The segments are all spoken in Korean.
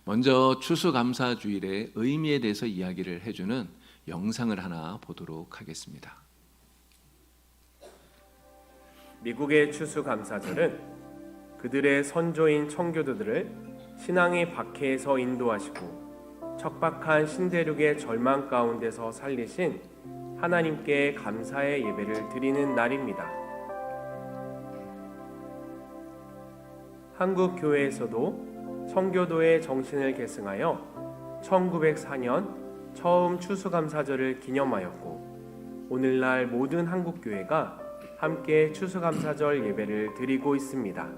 먼저 추수감사주일의 의미에 대해서 이야기를 해주는 영상을 하나 보도록 하겠습니다. 미국의 추수감사절은 그들의 선조인 청교도들을 신앙의 박해에서 인도하시고 척박한 신대륙의 절망 가운데서 살리신 하나님께 감사의 예배를 드리는 날입니다. 한국 교회에서도 청교도의 정신을 계승하여 1904년 처음 추수감사절을 기념하였고, 오늘날 모든 한국 교회가 함께 추수감사절 예배를 드리고 있습니다.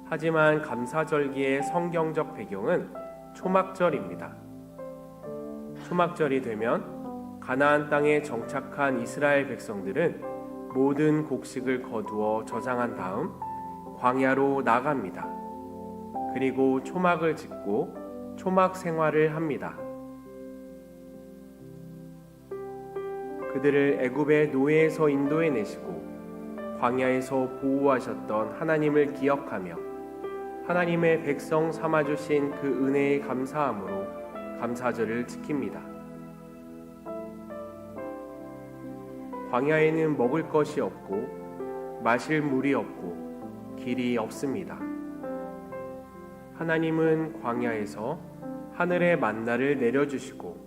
하지만 감사절기의 성경적 배경은 초막절입니다. 초막절이 되면 가나안 땅에 정착한 이스라엘 백성들은 모든 곡식을 거두어 저장한 다음 광야로 나갑니다. 그리고 초막을 짓고 초막 생활을 합니다. 그들을 애굽의 노예에서 인도해 내시고 광야에서 보호하셨던 하나님을 기억하며 하나님의 백성 삼아주신 그 은혜에 감사함으로 감사절을 지킵니다. 광야에는 먹을 것이 없고 마실 물이 없고 길이 없습니다. 하나님은 광야에서 하늘의 만나를 내려주시고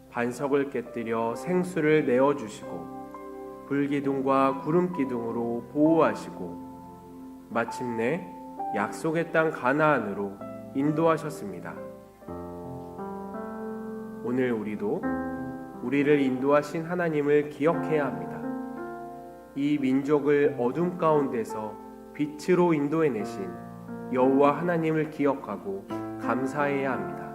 반석을 깨뜨려 생수를 내어주시고 불기둥과 구름기둥으로 보호하시고 마침내 약속의 땅 가나안으로 인도하셨습니다. 오늘 우리도 우리를 인도하신 하나님을 기억해야 합니다. 이 민족을 어둠 가운데서 빛으로 인도해내신 여호와 하나님을 기억하고 감사해야 합니다.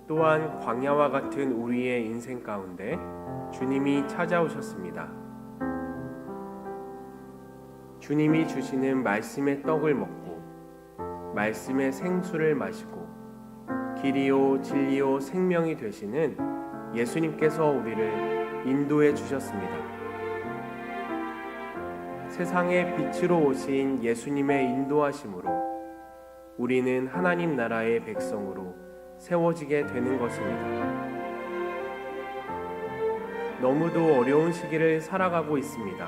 또한 광야와 같은 우리의 인생 가운데 주님이 찾아오셨습니다. 주님이 주시는 말씀의 떡을 먹고 말씀의 생수를 마시고 길이요 진리요 생명이 되시는 예수님께서 우리를 인도해 주셨습니다. 세상의 빛으로 오신 예수님의 인도하심으로 우리는 하나님 나라의 백성으로 세워지게 되는 것입니다. 너무도 어려운 시기를 살아가고 있습니다.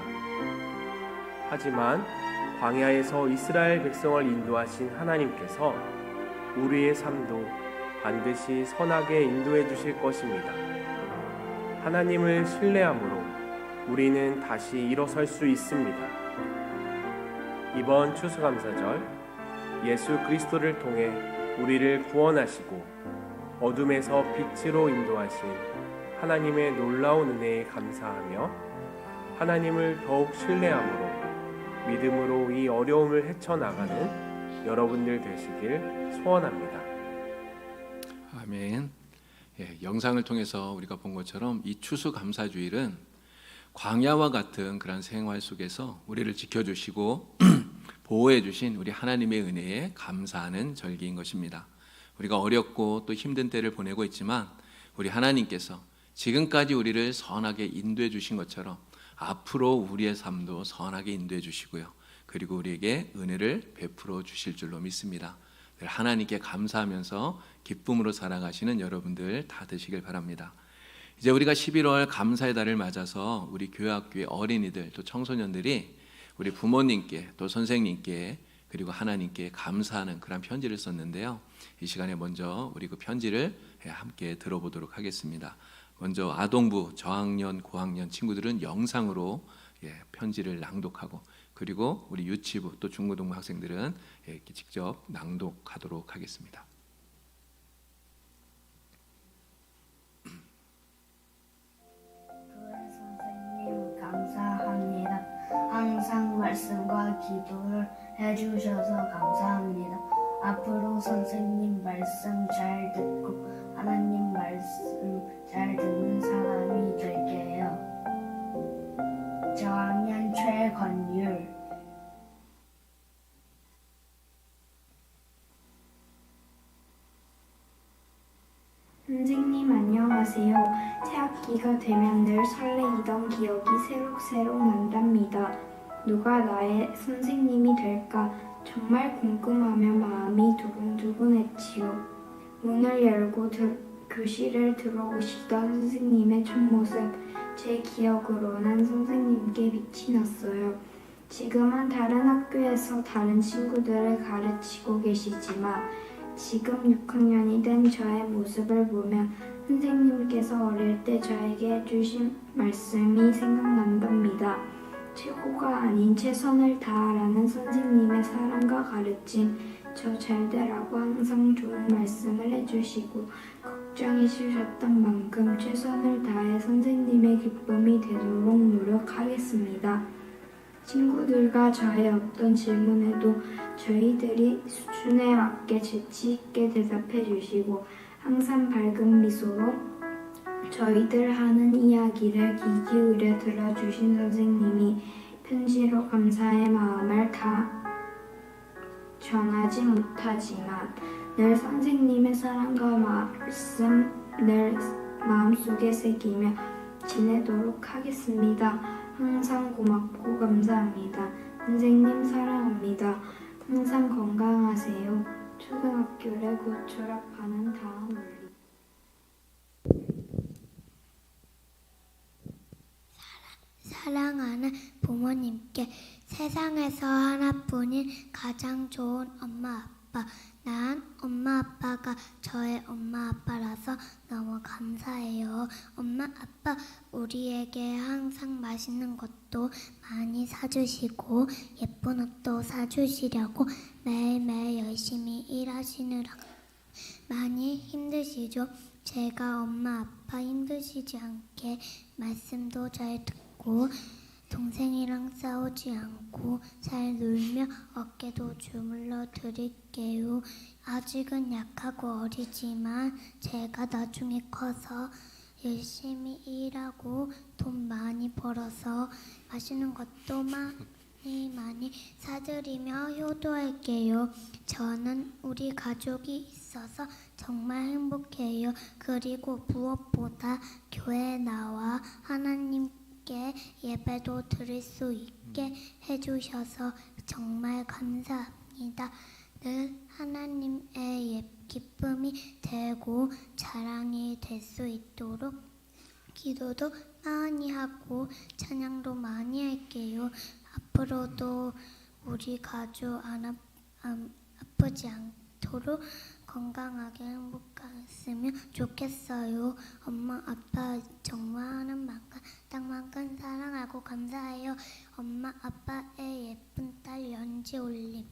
하지만 광야에서 이스라엘 백성을 인도하신 하나님께서 우리의 삶도 반드시 선하게 인도해 주실 것입니다. 하나님을 신뢰함으로 우리는 다시 일어설 수 있습니다. 이번 추수감사절 예수 그리스도를 통해 우리를 구원하시고 어둠에서 빛으로 인도하신 하나님의 놀라운 은혜에 감사하며 하나님을 더욱 신뢰함으로 믿음으로 이 어려움을 헤쳐나가는 여러분들 되시길 소원합니다. 아멘. 영상을 통해서 우리가 본 것처럼 이 추수감사주일은 광야와 같은 그런 생활 속에서 우리를 지켜주시고 보호해 주신 우리 하나님의 은혜에 감사하는 절기인 것입니다. 우리가 어렵고 또 힘든 때를 보내고 있지만 우리 하나님께서 지금까지 우리를 선하게 인도해 주신 것처럼 앞으로 우리의 삶도 선하게 인도해 주시고요. 그리고 우리에게 은혜를 베풀어 주실 줄로 믿습니다. 늘 하나님께 감사하면서 기쁨으로 살아가시는 여러분들 다 되시길 바랍니다. 이제 우리가 11월 감사의 달을 맞아서 우리 교회학교의 어린이들 또 청소년들이 우리 부모님께 또 선생님께 그리고 하나님께 감사하는 그런 편지를 썼는데요. 이 시간에 먼저 우리 그 편지를 함께 들어보도록 하겠습니다. 먼저 아동부 저학년 고학년 친구들은 영상으로 편지를 낭독하고, 그리고 우리 유치부 또 중고등부 학생들은 이렇게 직접 낭독하도록 하겠습니다. 교회 선생님 감사합니다. 항상 말씀과 기도를 해주셔서 감사합니다. 앞으로 선생님 말씀 잘 듣고 하나님 말씀 잘 듣는 사람이 될게요. 저학년 최건율. 선생님 안녕하세요. 새학기가 되면 늘 설레이던 기억이 새록새록 난답니다. 누가 나의 선생님이 될까 정말 궁금하며 마음이 두근두근했지요. 문을 열고 교실을 들어오시던 선생님의 첫모습, 제 기억으로는 선생님께 빛이 났어요. 지금은 다른 학교에서 다른 친구들을 가르치고 계시지만 지금 6학년이 된 저의 모습을 보면 선생님께서 어릴 때 저에게 해주신 말씀이 생각난답니다. 최고가 아닌 최선을 다하라는 선생님의 사랑과 가르침, 저 잘되라고 항상 좋은 말씀을 해주시고 걱정해 주셨던 만큼 최선을 다해 선생님의 기쁨이 되도록 노력하겠습니다. 친구들과 저의 어떤 질문에도 저희들이 수준에 맞게 재치 있게 대답해 주시고 항상 밝은 미소로 저희들 하는 이야기를 귀 기울여 들어주신 선생님이 편지로 감사의 마음을 다 전하지 못하지만 늘 선생님의 사랑과 말씀 늘 마음속에 새기며 지내도록 하겠습니다. 항상 고맙고 감사합니다. 선생님 사랑합니다. 항상 건강하세요. 초등학교를 곧 졸업하는 다음 올리. 사랑하는 부모님께 세상에서 하나뿐인 가장 좋은 엄마 아빠. 난 엄마 아빠가 저의 엄마 아빠라서 너무 감사해요. 엄마 아빠 우리에게 항상 맛있는 것도 많이 사주시고 예쁜 옷도 사주시려고 매일매일 열심히 일하시느라 많이 힘드시죠. 제가 엄마 아빠 힘드시지 않게 말씀도 잘 듣고 동생이랑 싸우지 않고 잘 놀며 어깨도 주물러 드릴게요. 아직은 약하고 어리지만 제가 나중에 커서 열심히 일하고 돈 많이 벌어서 맛있는 것도 많이 사드리며 효도할게요. 저는 우리 가족이 있어서 정말 행복해요. 그리고 무엇보다 교회에 나와 하나님께 예배도 드릴 수 있게 해주셔서 정말 감사합니다. 늘 하나님의 기쁨이 되고 자랑이 될 수 있도록 기도도 많이 하고 찬양도 많이 할게요. 앞으로도 우리 가족 아프지 않도록 건강하게 행복했으면 좋겠어요. 엄마 아빠 정말 하는 만큼 땅만큼 사랑하고 감사해요. 엄마 아빠의 예쁜 딸 연지올림.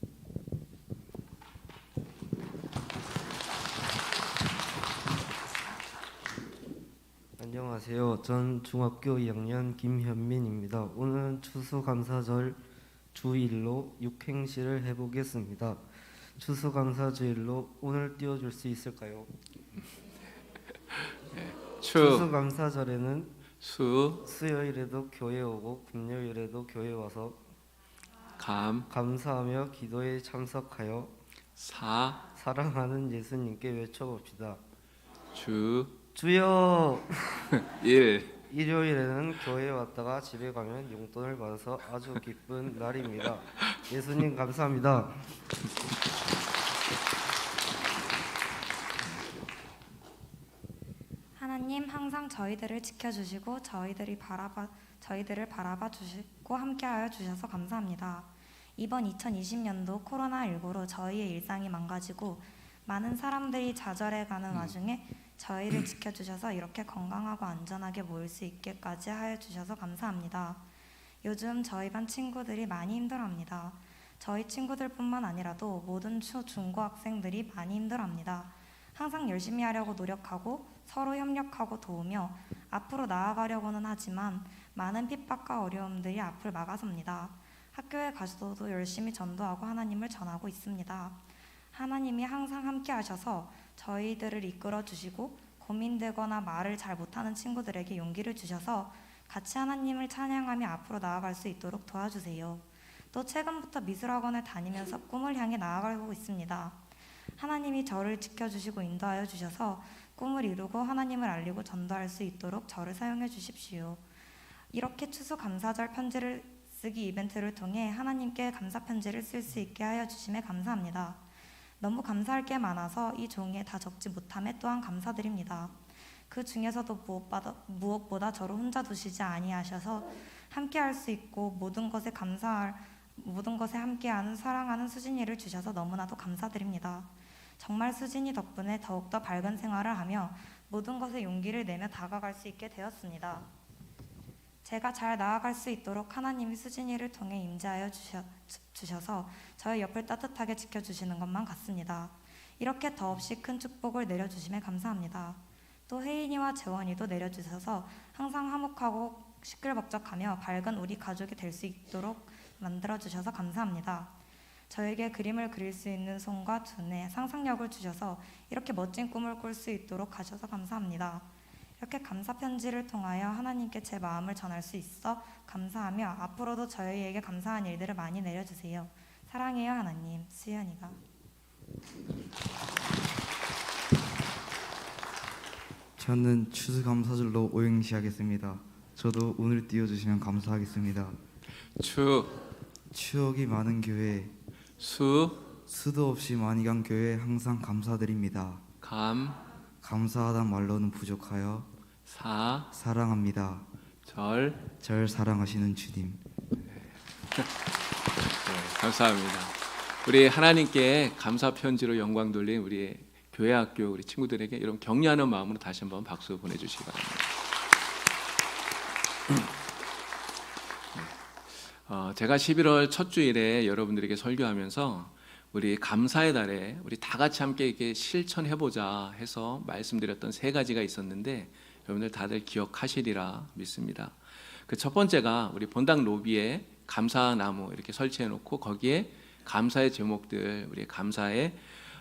안녕하세요. 전 중학교 2학년 김현민입니다. 오늘은 추수감사절 주일로 육행시를 해보겠습니다. 추수감사주일로 오늘 띄워줄 수 있을까요? 추수감사절에는 수요일에도 교회 오고 금요일에도 교회 와서 감사하며 기도에 참석하여 사랑하는 예수님께 외쳐봅시다. 주여. 일요일에는 교회에 왔다가 집에 가면 용돈을 받아서 아주 기쁜 날입니다. 예수님 감사합니다. 하나님 항상 저희들을 지켜주시고 저희들을 바라봐 주시고 함께하여 주셔서 감사합니다. 이번 2020년도 코로나19로 저희의 일상이 망가지고 많은 사람들이 좌절해가는 와중에 저희를 지켜주셔서 이렇게 건강하고 안전하게 모일 수 있게까지 하여 주셔서 감사합니다. 요즘 저희 반 친구들이 많이 힘들어합니다. 저희 친구들뿐만 아니라도 모든 중고학생들이 많이 힘들어합니다. 항상 열심히 하려고 노력하고 서로 협력하고 도우며 앞으로 나아가려고는 하지만 많은 핍박과 어려움들이 앞을 막아섭니다. 학교에 가서도 열심히 전도하고 하나님을 전하고 있습니다. 하나님이 항상 함께 하셔서 저희들을 이끌어 주시고 고민되거나 말을 잘 못하는 친구들에게 용기를 주셔서 같이 하나님을 찬양하며 앞으로 나아갈 수 있도록 도와주세요. 또 최근부터 미술학원을 다니면서 꿈을 향해 나아가고 있습니다. 하나님이 저를 지켜주시고 인도하여 주셔서 꿈을 이루고 하나님을 알리고 전도할 수 있도록 저를 사용해 주십시오. 이렇게 추수감사절 편지를 쓰기 이벤트를 통해 하나님께 감사 편지를 쓸 수 있게 하여 주심에 감사합니다. 너무 감사할 게 많아서 이 종이에 다 적지 못함에 또한 감사드립니다. 그 중에서도 무엇보다 저를 혼자 두시지 아니하셔서 함께할 수 있고 모든 것에 함께하는 사랑하는 수진이를 주셔서 너무나도 감사드립니다. 정말 수진이 덕분에 더욱더 밝은 생활을 하며 모든 것에 용기를 내며 다가갈 수 있게 되었습니다. 제가 잘 나아갈 수 있도록 하나님이 수진이를 통해 임재하여 주셔서 저의 옆을 따뜻하게 지켜주시는 것만 같습니다. 이렇게 더없이 큰 축복을 내려주심에 감사합니다. 또 혜인이와 재원이도 내려주셔서 항상 화목하고 시끌벅적하며 밝은 우리 가족이 될 수 있도록 만들어주셔서 감사합니다. 저에게 그림을 그릴 수 있는 손과 두뇌, 상상력을 주셔서 이렇게 멋진 꿈을 꿀 수 있도록 하셔서 감사합니다. 이렇게 감사 편지를 통하여 하나님께 제 마음을 전할 수 있어 감사하며 앞으로도 저희에게 감사한 일들을 많이 내려주세요. 사랑해요 하나님. 수연이가. 저는 추수감사절로 오행시 하겠습니다. 저도 오늘 띄워주시면 감사하겠습니다. 추억이 많은 교회, 수도 없이 많이 간 교회 항상 감사드립니다. 감사하다 말로는 부족하여 사랑합니다. 절 사랑하시는 주님. 네, 감사합니다. 우리 하나님께 감사 편지로 영광 돌린 우리 교회 학교 우리 친구들에게 이런 격려하는 마음으로 다시 한번 박수 보내주시기 바랍니다. 제가 11월 첫 주일에 여러분들에게 설교하면서 우리 감사의 달에 우리 다 같이 함께 이렇게 실천해보자 해서 말씀드렸던 3가지가 있었는데 여러분들 다들 기억하시리라 믿습니다. 그 첫 번째가 우리 본당 로비에 감사나무 이렇게 설치해놓고 거기에 감사의 제목들, 우리 감사의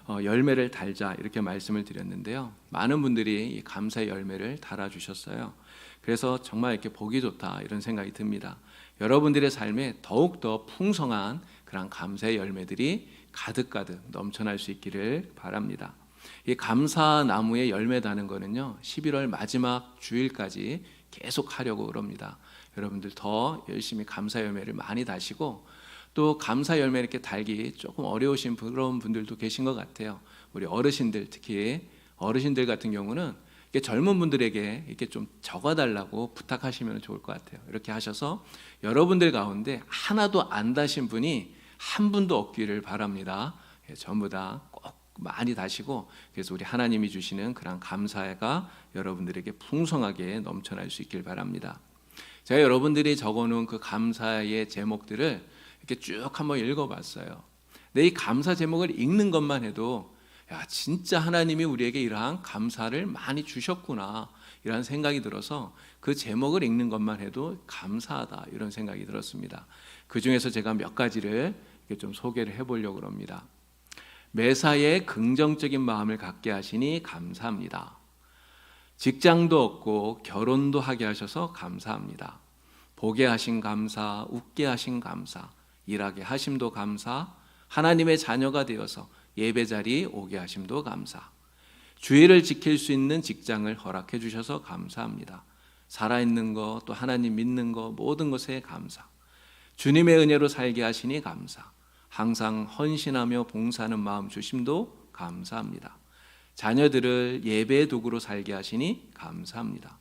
열매를 달자 이렇게 말씀을 드렸는데요. 많은 분들이 이 감사의 열매를 달아주셨어요. 그래서 정말 이렇게 보기 좋다 이런 생각이 듭니다. 여러분들의 삶에 더욱더 풍성한 그런 감사의 열매들이 가득가득 넘쳐날 수 있기를 바랍니다. 이 감사나무에 열매 다는 거는요 11월 마지막 주일까지 계속 하려고 그럽니다. 여러분들 더 열심히 감사 열매를 많이 다시고 또 감사 열매 이렇게 달기 조금 어려우신 그런 분들도 계신 것 같아요. 우리 어르신들, 특히 어르신들 같은 경우는 이렇게 젊은 분들에게 이렇게 좀 적어달라고 부탁하시면 좋을 것 같아요. 이렇게 하셔서 여러분들 가운데 하나도 안 다신 분이 한 분도 없기를 바랍니다. 전부 다 꼭 많이 다시고 그래서 우리 하나님이 주시는 그런 감사가 여러분들에게 풍성하게 넘쳐날 수 있길 바랍니다. 제가 여러분들이 적어놓은 그 감사의 제목들을 이렇게 쭉 한번 읽어봤어요. 근데 이 감사 제목을 읽는 것만 해도 야 진짜 하나님이 우리에게 이러한 감사를 많이 주셨구나 이런 생각이 들어서 그 제목을 읽는 것만 해도 감사하다 이런 생각이 들었습니다. 그 중에서 제가 몇 가지를 이렇게 좀 소개를 해보려고 합니다. 매사에 긍정적인 마음을 갖게 하시니 감사합니다. 직장도 얻고 결혼도 하게 하셔서 감사합니다. 보게 하신 감사, 웃게 하신 감사, 일하게 하심도 감사, 하나님의 자녀가 되어서 예배 자리에 오게 하심도 감사, 주의를 지킬 수 있는 직장을 허락해 주셔서 감사합니다. 살아있는 것, 또 하나님 믿는 것, 모든 것에 감사, 주님의 은혜로 살게 하시니 감사, 항상 헌신하며 봉사하는 마음 주심도 감사합니다. 자녀들을 예배의 도구로 살게 하시니 감사합니다.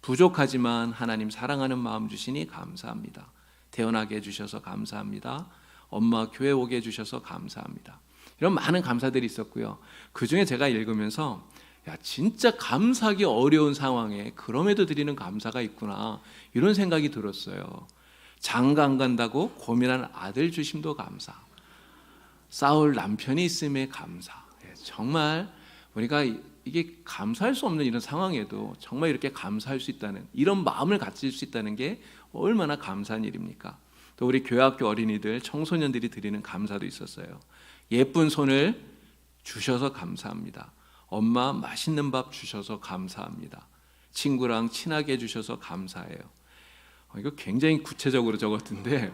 부족하지만 하나님 사랑하는 마음 주시니 감사합니다. 태어나게 해주셔서 감사합니다. 엄마 교회 오게 해주셔서 감사합니다. 이런 많은 감사들이 있었고요. 그 중에 제가 읽으면서 야 진짜 감사하기 어려운 상황에 그럼에도 드리는 감사가 있구나 이런 생각이 들었어요. 장가 안 간다고 고민하는 아들 주심도 감사, 싸울 남편이 있음에 감사. 정말 우리가 이게 감사할 수 없는 이런 상황에도 정말 이렇게 감사할 수 있다는 이런 마음을 가질 수 있다는 게 얼마나 감사한 일입니까? 또 우리 교회학교 어린이들, 청소년들이 드리는 감사도 있었어요. 예쁜 손을 주셔서 감사합니다. 엄마 맛있는 밥 주셔서 감사합니다. 친구랑 친하게 해주셔서 감사해요. 이거 굉장히 구체적으로 적었던데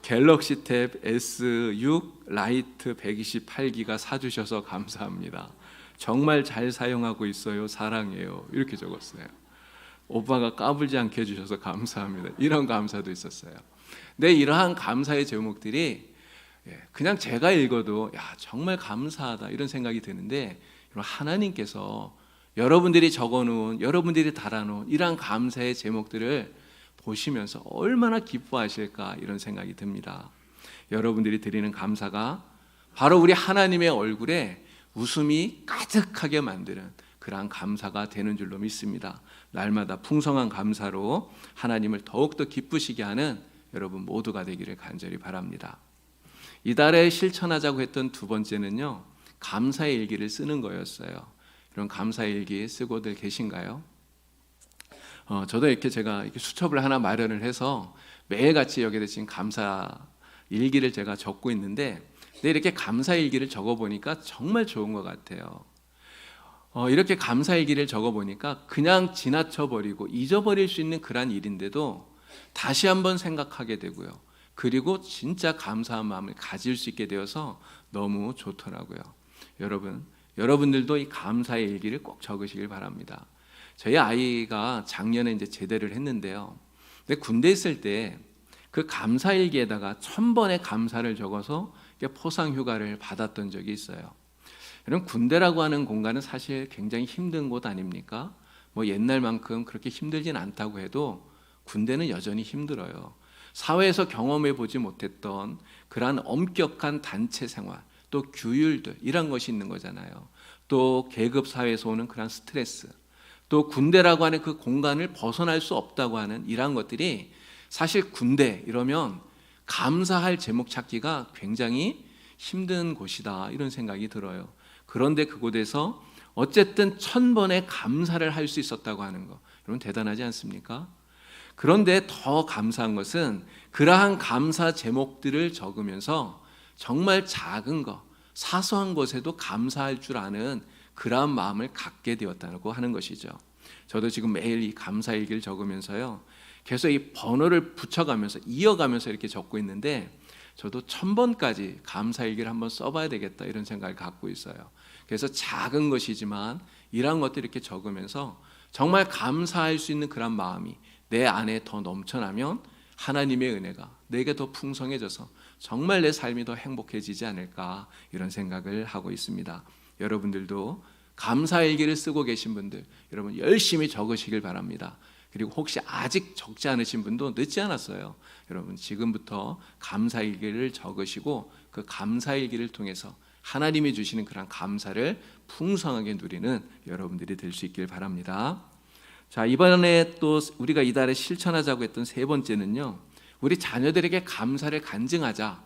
갤럭시 탭 S6 라이트 128기가 사주셔서 감사합니다. 정말 잘 사용하고 있어요. 사랑해요. 이렇게 적었어요. 오빠가 까불지 않게 해주셔서 감사합니다. 이런 감사도 있었어요. 근데 이러한 감사의 제목들이 그냥 제가 읽어도 정말 감사하다 이런 생각이 드는데, 하나님께서 여러분들이 적어놓은, 여러분들이 달아놓은 이러한 감사의 제목들을 보시면서 얼마나 기뻐하실까 이런 생각이 듭니다. 여러분들이 드리는 감사가 바로 우리 하나님의 얼굴에 웃음이 가득하게 만드는 그러한 감사가 되는 줄로 믿습니다. 날마다 풍성한 감사로 하나님을 더욱더 기쁘시게 하는 여러분 모두가 되기를 간절히 바랍니다. 이달에 실천하자고 했던 두 번째는요, 감사의 일기를 쓰는 거였어요. 이런 감사의 일기 쓰고들 계신가요? 저도 이렇게 제가 이렇게 수첩을 하나 마련을 해서 매일같이 여기에 지금 감사 일기를 제가 적고 있는데, 근데 이렇게 감사 일기를 적어보니까 정말 좋은 것 같아요. 이렇게 감사 일기를 적어보니까 그냥 지나쳐버리고 잊어버릴 수 있는 그런 일인데도 다시 한번 생각하게 되고요. 그리고 진짜 감사한 마음을 가질 수 있게 되어서 너무 좋더라고요. 여러분들도 이 감사의 일기를 꼭 적으시길 바랍니다. 저희 아이가 작년에 이제 제대를 했는데요. 근데 군대 있을 때 그 감사 일기에다가 1000번의 감사를 적어서 포상 휴가를 받았던 적이 있어요. 이런 군대라고 하는 공간은 사실 굉장히 힘든 곳 아닙니까? 뭐 옛날만큼 그렇게 힘들진 않다고 해도 군대는 여전히 힘들어요. 사회에서 경험해 보지 못했던 그러한 엄격한 단체 생활, 또 규율들, 이런 것이 있는 거잖아요. 또 계급 사회에서 오는 그런 스트레스, 또 군대라고 하는 그 공간을 벗어날 수 없다고 하는 이러한 것들이 사실 군대 이러면 감사할 제목 찾기가 굉장히 힘든 곳이다 이런 생각이 들어요. 그런데 그곳에서 어쨌든 1000번의 감사를 할 수 있었다고 하는 거, 여러분 대단하지 않습니까? 그런데 더 감사한 것은 그러한 감사 제목들을 적으면서 정말 작은 것, 사소한 것에도 감사할 줄 아는 그러한 마음을 갖게 되었다고 하는 것이죠. 저도 지금 매일 이 감사일기를 적으면서요, 계속 이 번호를 붙여가면서 이어가면서 이렇게 적고 있는데, 저도 1000번까지 감사일기를 한번 써봐야 되겠다 이런 생각을 갖고 있어요. 그래서 작은 것이지만 이러한 것들 이렇게 적으면서 정말 감사할 수 있는 그런 마음이 내 안에 더 넘쳐나면 하나님의 은혜가 내게 더 풍성해져서 정말 내 삶이 더 행복해지지 않을까 이런 생각을 하고 있습니다. 여러분들도 감사일기를 쓰고 계신 분들, 여러분 열심히 적으시길 바랍니다. 그리고 혹시 아직 적지 않으신 분도 늦지 않았어요. 여러분 지금부터 감사일기를 적으시고 그 감사일기를 통해서 하나님이 주시는 그런 감사를 풍성하게 누리는 여러분들이 될 수 있길 바랍니다. 자, 이번에 또 우리가 이달에 실천하자고 했던 세 번째는요, 우리 자녀들에게 감사를 간증하자,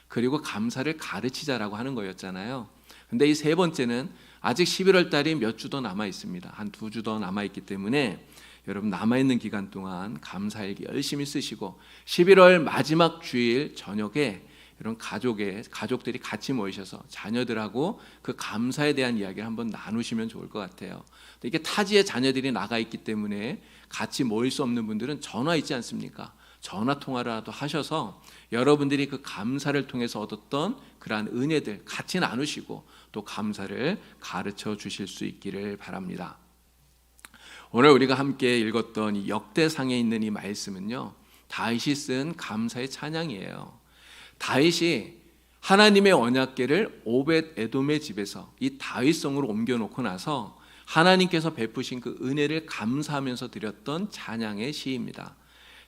그리고 감사를 가르치자라고 하는 거였잖아요. 근데 이 세 번째는 아직 11월 달이 몇 주 더 남아 있습니다. 한 2주 더 남아 있기 때문에 여러분 남아있는 기간 동안 감사일기 열심히 쓰시고 11월 마지막 주일 저녁에 이런 가족들이 같이 모이셔서 자녀들하고 그 감사에 대한 이야기를 한번 나누시면 좋을 것 같아요. 이게 타지에 자녀들이 나가 있기 때문에 같이 모일 수 없는 분들은 전화 있지 않습니까? 전화 통화라도 하셔서 여러분들이 그 감사를 통해서 얻었던 그러한 은혜들 같이 나누시고 또 감사를 가르쳐 주실 수 있기를 바랍니다. 오늘 우리가 함께 읽었던 이 역대상에 있는 이 말씀은요, 다윗이 쓴 감사의 찬양이에요. 다윗이 하나님의 언약궤를 오벳 에돔의 집에서 이 다윗성으로 옮겨놓고 나서 하나님께서 베푸신 그 은혜를 감사하면서 드렸던 찬양의 시입니다.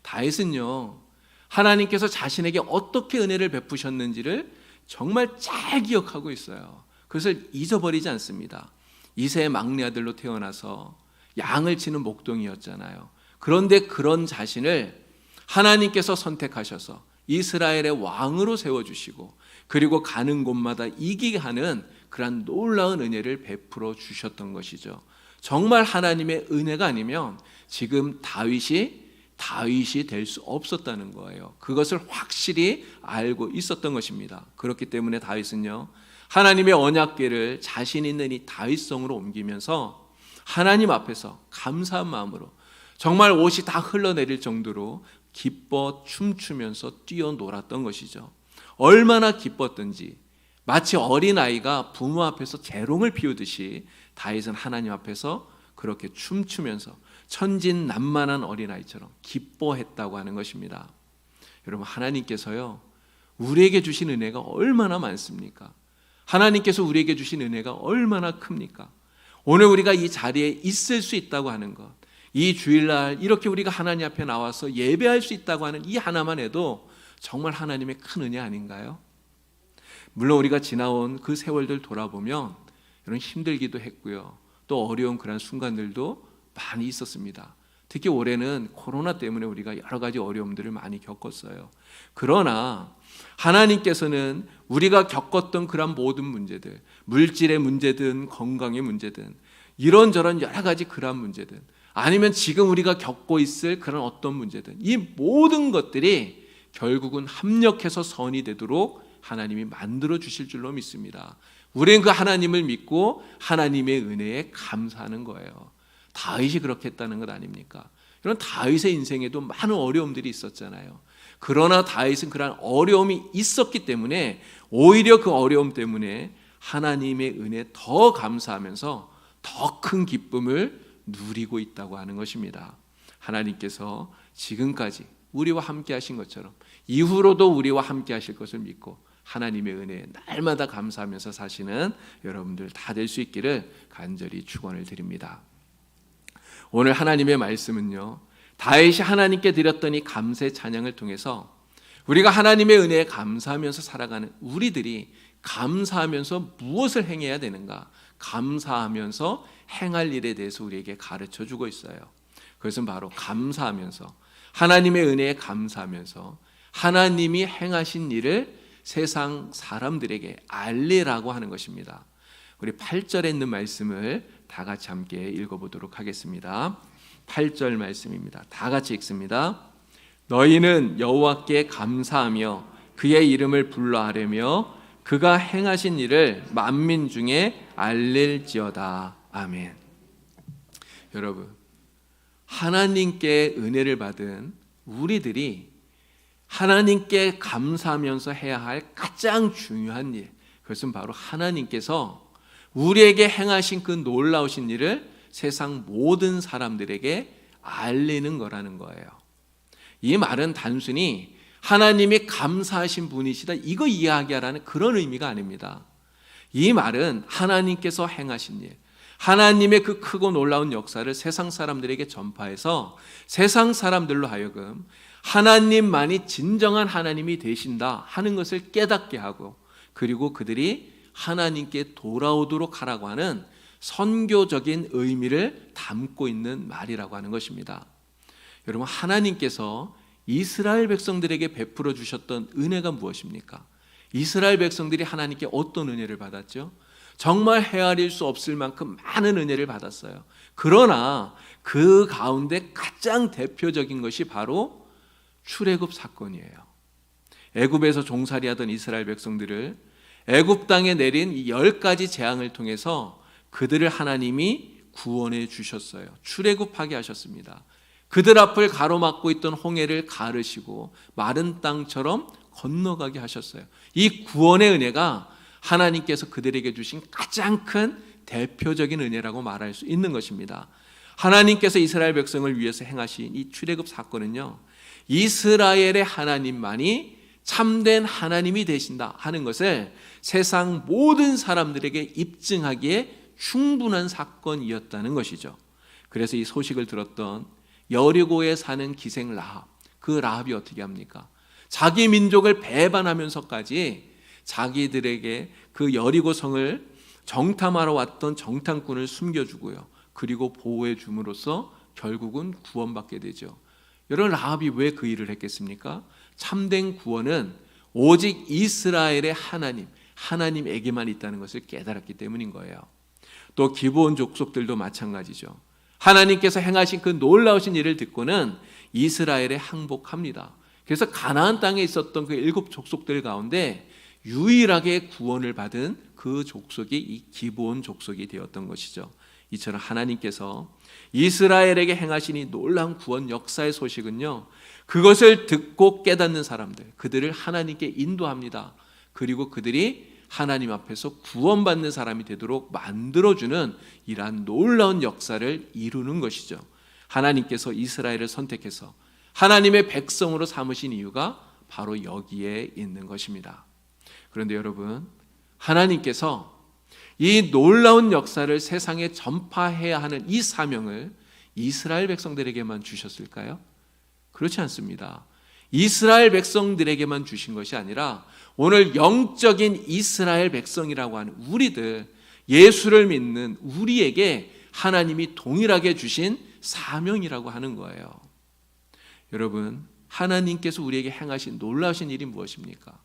다윗은요, 하나님께서 자신에게 어떻게 은혜를 베푸셨는지를 정말 잘 기억하고 있어요. 그것을 잊어버리지 않습니다. 이새의 막내 아들로 태어나서 양을 치는 목동이었잖아요. 그런데 그런 자신을 하나님께서 선택하셔서 이스라엘의 왕으로 세워주시고 그리고 가는 곳마다 이기게 하는 그런 놀라운 은혜를 베풀어 주셨던 것이죠. 정말 하나님의 은혜가 아니면 지금 다윗이 될 수 없었다는 거예요. 그것을 확실히 알고 있었던 것입니다. 그렇기 때문에 다윗은요, 하나님의 언약궤를 자신 있는 이 다윗성으로 옮기면서 하나님 앞에서 감사한 마음으로 정말 옷이 다 흘러내릴 정도로 기뻐 춤추면서 뛰어놀았던 것이죠. 얼마나 기뻤던지 마치 어린아이가 부모 앞에서 재롱을 피우듯이 다윗은 하나님 앞에서 그렇게 춤추면서 천진난만한 어린아이처럼 기뻐했다고 하는 것입니다. 여러분, 하나님께서요, 우리에게 주신 은혜가 얼마나 많습니까? 하나님께서 우리에게 주신 은혜가 얼마나 큽니까? 오늘 우리가 이 자리에 있을 수 있다고 하는 것, 이 주일날 이렇게 우리가 하나님 앞에 나와서 예배할 수 있다고 하는 이 하나만 해도 정말 하나님의 큰 은혜 아닌가요? 물론 우리가 지나온 그 세월들 돌아보면 이런 힘들기도 했고요, 또 어려운 그런 순간들도 많이 있었습니다. 특히 올해는 코로나 때문에 우리가 여러 가지 어려움들을 많이 겪었어요. 그러나 하나님께서는 우리가 겪었던 그런 모든 문제들, 물질의 문제든 건강의 문제든 이런저런 여러 가지 그런 문제든 아니면 지금 우리가 겪고 있을 그런 어떤 문제든 이 모든 것들이 결국은 합력해서 선이 되도록 하나님이 만들어 주실 줄로 믿습니다. 우리는 그 하나님을 믿고 하나님의 은혜에 감사하는 거예요. 다윗이 그렇게 했다는 것 아닙니까? 이런 다윗의 인생에도 많은 어려움들이 있었잖아요. 그러나 다윗은 그런 어려움이 있었기 때문에 오히려 그 어려움 때문에 하나님의 은혜에 더 감사하면서 더 큰 기쁨을 누리고 있다고 하는 것입니다. 하나님께서 지금까지 우리와 함께 하신 것처럼 이후로도 우리와 함께 하실 것을 믿고 하나님의 은혜에 날마다 감사하면서 사시는 여러분들 다 될 수 있기를 간절히 축원을 드립니다. 오늘 하나님의 말씀은요, 다윗이 하나님께 드렸던 이 감사의 찬양을 통해서 우리가 하나님의 은혜에 감사하면서 살아가는 우리들이 감사하면서 무엇을 행해야 되는가, 감사하면서 행할 일에 대해서 우리에게 가르쳐 주고 있어요. 그것은 바로 감사하면서, 하나님의 은혜에 감사하면서 하나님이 행하신 일을 세상 사람들에게 알리라고 하는 것입니다. 우리 8절에 있는 말씀을 다 같이 함께 읽어보도록 하겠습니다. 8절 말씀입니다. 다 같이 읽습니다. 너희는 여호와께 감사하며 그의 이름을 불러 아뢰며 그가 행하신 일을 만민 중에 알릴지어다. 아멘. 여러분, 하나님께 은혜를 받은 우리들이 하나님께 감사하면서 해야 할 가장 중요한 일, 그것은 바로 하나님께서 우리에게 행하신 그 놀라우신 일을 세상 모든 사람들에게 알리는 거라는 거예요. 이 말은 단순히 하나님이 감사하신 분이시다 이거 이야기하라는 그런 의미가 아닙니다. 이 말은 하나님께서 행하신 일, 하나님의 그 크고 놀라운 역사를 세상 사람들에게 전파해서 세상 사람들로 하여금 하나님만이 진정한 하나님이 되신다 하는 것을 깨닫게 하고, 그리고 그들이 하나님께 돌아오도록 하라고 하는 선교적인 의미를 담고 있는 말이라고 하는 것입니다. 여러분, 하나님께서 이스라엘 백성들에게 베풀어 주셨던 은혜가 무엇입니까? 이스라엘 백성들이 하나님께 어떤 은혜를 받았죠? 정말 헤아릴 수 없을 만큼 많은 은혜를 받았어요. 그러나 그 가운데 가장 대표적인 것이 바로 출애굽 사건이에요. 애굽에서 종살이하던 이스라엘 백성들을 애굽 땅에 내린 이 10가지 재앙을 통해서 그들을 하나님이 구원해 주셨어요. 출애굽하게 하셨습니다. 그들 앞을 가로막고 있던 홍해를 가르시고 마른 땅처럼 건너가게 하셨어요. 이 구원의 은혜가 하나님께서 그들에게 주신 가장 큰 대표적인 은혜라고 말할 수 있는 것입니다. 하나님께서 이스라엘 백성을 위해서 행하신 이 출애굽 사건은요, 이스라엘의 하나님만이 참된 하나님이 되신다 하는 것을 세상 모든 사람들에게 입증하기에 충분한 사건이었다는 것이죠. 그래서 이 소식을 들었던 여리고에 사는 기생 라합, 그 라합이 어떻게 합니까? 자기 민족을 배반하면서까지 자기들에게 그 여리고 성을 정탐하러 왔던 정탐꾼을 숨겨주고요, 그리고 보호해 줌으로써 결국은 구원받게 되죠. 여러분, 라합이 왜 그 일을 했겠습니까? 참된 구원은 오직 이스라엘의 하나님에게만 있다는 것을 깨달았기 때문인 거예요. 또 기브온 족속들도 마찬가지죠. 하나님께서 행하신 그 놀라우신 일을 듣고는 이스라엘에 항복합니다. 그래서 가나안 땅에 있었던 그 7 족속들 가운데 유일하게 구원을 받은 그 족속이 이 기브온 족속이 되었던 것이죠. 이처럼 하나님께서 이스라엘에게 행하신 이 놀라운 구원 역사의 소식은요, 그것을 듣고 깨닫는 사람들, 그들을 하나님께 인도합니다. 그리고 그들이 하나님 앞에서 구원받는 사람이 되도록 만들어주는 이러한 놀라운 역사를 이루는 것이죠. 하나님께서 이스라엘을 선택해서 하나님의 백성으로 삼으신 이유가 바로 여기에 있는 것입니다. 그런데 여러분, 하나님께서 이 놀라운 역사를 세상에 전파해야 하는 이 사명을 이스라엘 백성들에게만 주셨을까요? 그렇지 않습니다. 이스라엘 백성들에게만 주신 것이 아니라 오늘 영적인 이스라엘 백성이라고 하는 우리들, 예수를 믿는 우리에게 하나님이 동일하게 주신 사명이라고 하는 거예요. 여러분, 하나님께서 우리에게 행하신 놀라우신 일이 무엇입니까?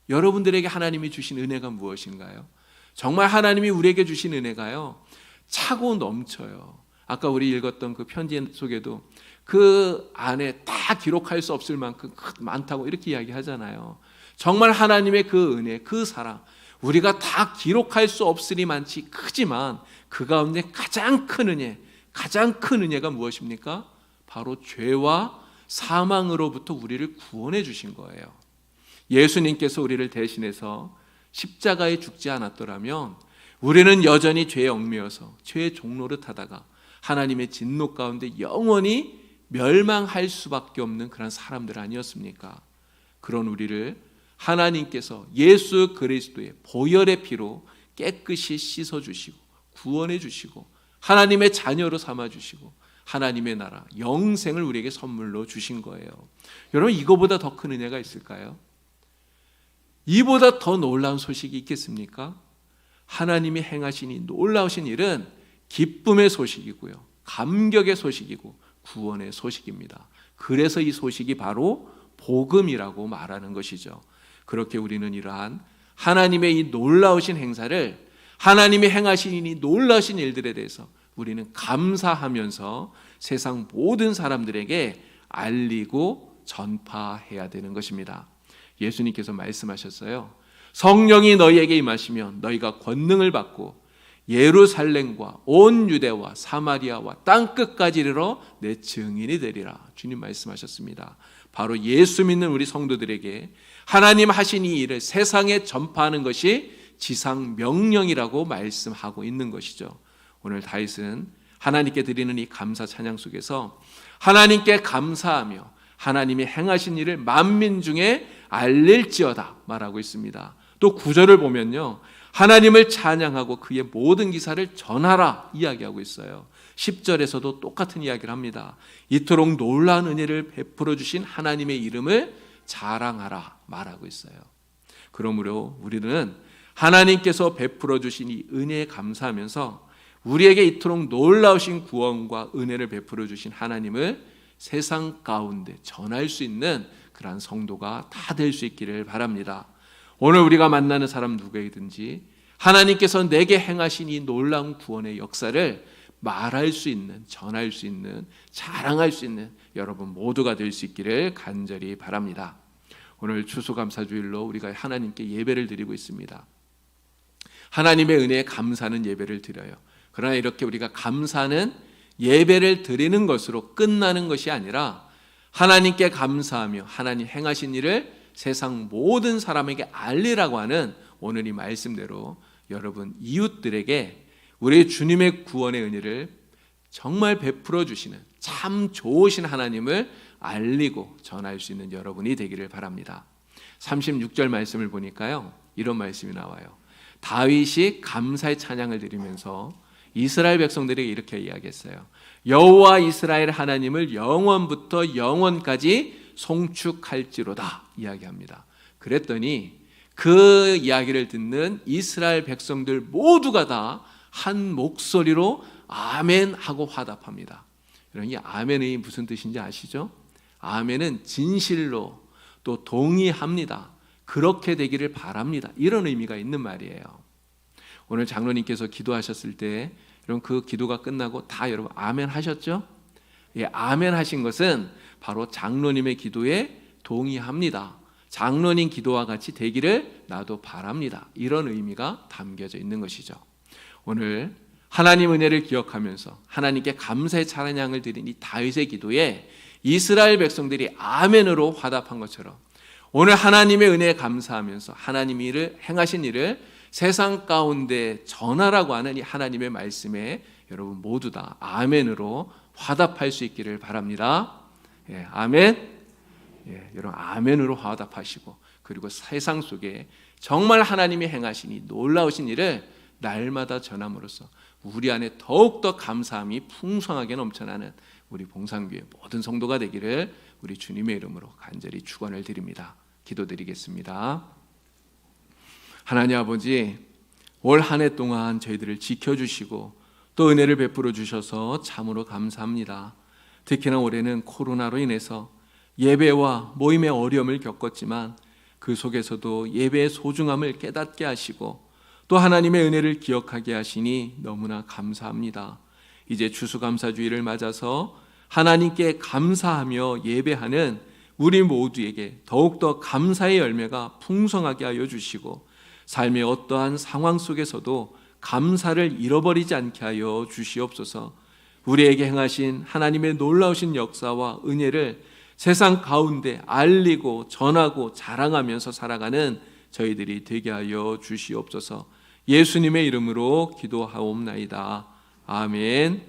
여러분들에게 하나님이 주신 은혜가 무엇인가요? 정말 하나님이 우리에게 주신 은혜가요, 차고 넘쳐요. 아까 우리 읽었던 그 편지 속에도 그 안에 다 기록할 수 없을 만큼 많다고 이렇게 이야기하잖아요. 정말 하나님의 그 은혜, 그 사랑, 우리가 다 기록할 수 없으니 많지 크지만 그 가운데 가장 큰 은혜, 가장 큰 은혜가 무엇입니까? 바로 죄와 사망으로부터 우리를 구원해 주신 거예요. 예수님께서 우리를 대신해서 십자가에 죽지 않았더라면 우리는 여전히 죄에 얽매여서 죄의 종노릇 하다가 하나님의 진노 가운데 영원히 멸망할 수밖에 없는 그런 사람들 아니었습니까? 그런 우리를 하나님께서 예수 그리스도의 보혈의 피로 깨끗이 씻어주시고 구원해 주시고 하나님의 자녀로 삼아주시고 하나님의 나라 영생을 우리에게 선물로 주신 거예요. 여러분, 이거보다 더 큰 은혜가 있을까요? 이보다 더 놀라운 소식이 있겠습니까? 하나님이 행하신 이 놀라우신 일은 기쁨의 소식이고요, 감격의 소식이고 구원의 소식입니다. 그래서 이 소식이 바로 복음이라고 말하는 것이죠. 그렇게 우리는 이러한 하나님의 이 놀라우신 행사를, 하나님이 행하신 이 놀라우신 일들에 대해서 우리는 감사하면서 세상 모든 사람들에게 알리고 전파해야 되는 것입니다. 예수님께서 말씀하셨어요. 성령이 너희에게 임하시면 너희가 권능을 받고 예루살렘과 온 유대와 사마리아와 땅끝까지 이르러 내 증인이 되리라. 주님 말씀하셨습니다. 바로 예수 믿는 우리 성도들에게 하나님 하신 이 일을 세상에 전파하는 것이 지상 명령이라고 말씀하고 있는 것이죠. 오늘 다윗은 하나님께 드리는 이 감사 찬양 속에서 하나님께 감사하며 하나님이 행하신 일을 만민 중에 알릴지어다 말하고 있습니다. 또 9절을 보면요, 하나님을 찬양하고 그의 모든 기사를 전하라 이야기하고 있어요. 10절에서도 똑같은 이야기를 합니다. 이토록 놀라운 은혜를 베풀어 주신 하나님의 이름을 자랑하라 말하고 있어요. 그러므로 우리는 하나님께서 베풀어 주신 이 은혜에 감사하면서 우리에게 이토록 놀라우신 구원과 은혜를 베풀어 주신 하나님을 세상 가운데 전할 수 있는 그러한 성도가 다 될 수 있기를 바랍니다. 오늘 우리가 만나는 사람 누구에게든지 하나님께서 내게 행하신 이 놀라운 구원의 역사를 말할 수 있는, 전할 수 있는, 자랑할 수 있는 여러분 모두가 될 수 있기를 간절히 바랍니다. 오늘 추수감사주일로 우리가 하나님께 예배를 드리고 있습니다. 하나님의 은혜에 감사하는 예배를 드려요. 그러나 이렇게 우리가 감사하는 예배를 드리는 것으로 끝나는 것이 아니라 하나님께 감사하며 하나님 행하신 일을 세상 모든 사람에게 알리라고 하는 오늘 이 말씀대로 여러분 이웃들에게 우리 주님의 구원의 은혜를 정말 베풀어 주시는 참 좋으신 하나님을 알리고 전할 수 있는 여러분이 되기를 바랍니다. 36절 말씀을 보니까요, 이런 말씀이 나와요. 다윗이 감사의 찬양을 드리면서 이스라엘 백성들에게 이렇게 이야기했어요. 여호와 이스라엘 하나님을 영원부터 영원까지 송축할지로다 이야기합니다. 그랬더니 그 이야기를 듣는 이스라엘 백성들 모두가 다 한 목소리로 아멘 하고 화답합니다. 여러분, 이 아멘이 무슨 뜻인지 아시죠? 아멘은 진실로 또 동의합니다. 그렇게 되기를 바랍니다. 이런 의미가 있는 말이에요. 오늘 장로님께서 기도하셨을 때 여러분 그 기도가 끝나고 다 여러분 아멘 하셨죠? 예, 아멘 하신 것은 바로 장로님의 기도에 동의합니다. 장로님 기도와 같이 되기를 나도 바랍니다. 이런 의미가 담겨져 있는 것이죠. 오늘 하나님 은혜를 기억하면서 하나님께 감사의 찬양을 드린 이 다윗의 기도에 이스라엘 백성들이 아멘으로 화답한 것처럼 오늘 하나님의 은혜에 감사하면서 하나님이 일을 행하신 일을 세상 가운데 전하라고 하는 이 하나님의 말씀에 여러분 모두 다 아멘으로 화답할 수 있기를 바랍니다. 예, 아멘. 여러분 아멘으로 화답하시고 그리고 세상 속에 정말 하나님이 행하시니 놀라우신 일을 날마다 전함으로써 우리 안에 더욱더 감사함이 풍성하게 넘쳐나는 우리 봉상교회 모든 성도가 되기를 우리 주님의 이름으로 간절히 축원을 드립니다. 기도드리겠습니다. 하나님 아버지, 올 한 해 동안 저희들을 지켜주시고 또 은혜를 베풀어 주셔서 참으로 감사합니다. 특히나 올해는 코로나로 인해서 예배와 모임의 어려움을 겪었지만 그 속에서도 예배의 소중함을 깨닫게 하시고 또 하나님의 은혜를 기억하게 하시니 너무나 감사합니다. 이제 추수감사주의를 맞아서 하나님께 감사하며 예배하는 우리 모두에게 더욱더 감사의 열매가 풍성하게 하여 주시고 삶의 어떠한 상황 속에서도 감사를 잃어버리지 않게 하여 주시옵소서. 우리에게 행하신 하나님의 놀라우신 역사와 은혜를 세상 가운데 알리고 전하고 자랑하면서 살아가는 저희들이 되게 하여 주시옵소서. 예수님의 이름으로 기도하옵나이다. 아멘.